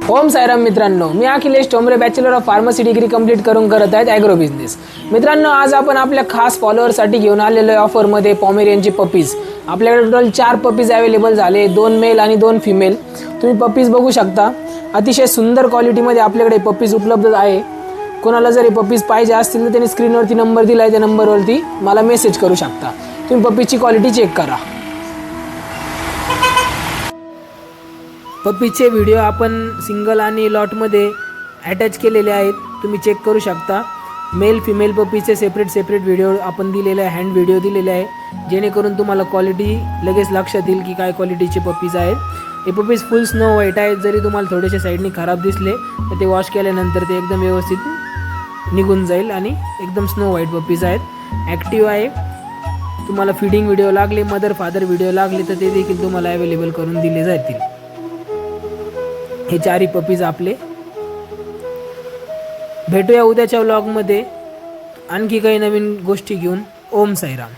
ओम साईराम मित्रांनो, मी Akhilesh Tombre bachelor of pharmacy degree complete करून करत आहेत ॲग्रो बिझनेस. मित्रांनो, आज आपण आपल्या खास फॉलोअरसाठी घेऊन आलेलो आहे ऑफरमध्ये पॉमेरियनची पपीज. आपल्याकडे टोटल 4 पपीज अवेलेबल झाले, 2 मेल आणि 2 फिमेल. तुम्ही पपीज बघू शकता. अतिशय सुंदर क्वालिटीमध्ये आपल्याकडे पपीज उपलब्ध आहे. कोणाला जर हे पपीज पाहिजे असतील तर त्यांनी स्क्रीनवरती नंबर दिला आहे, त्या नंबरवरती मला मेसेज करू शकता. तुम्ही पपीजची क्वालिटी चेक करा. पपीचे व्हिडिओ आपण सिंगल आणि लॉटमध्ये अटॅच केलेले आहेत, तुम्ही चेक करू शकता. मेल फिमेल पपीचे सेपरेट व्हिडिओ आपण दिलेले आहे, हँड व्हिडिओ दिलेले आहे, जेणेकरून तुम्हाला क्वालिटी लगेच लक्षात येईल की काय क्वालिटीचे पपीज आहेत. हे पपीज फुल स्नो व्हाईट आहेत. जरी तुम्हाला थोडेसे साईडनी खराब दिसले तर ते वॉश केल्यानंतर ते एकदम व्यवस्थित निघून जाईल आणि एकदम स्नो व्हाईट पपीज आहेत. ॲक्टिव्ह आहे. तुम्हाला फीडिंग व्हिडिओ लागले, मदर फादर व्हिडिओ लागले तर ते देखील तुम्हाला अवेलेबल करून दिले जातील. हे 4 पपीज आपले. भेटूया उद्याच्या व्लॉगमध्ये आणखी काही नवीन गोष्टी घेऊन. ओम साईराम.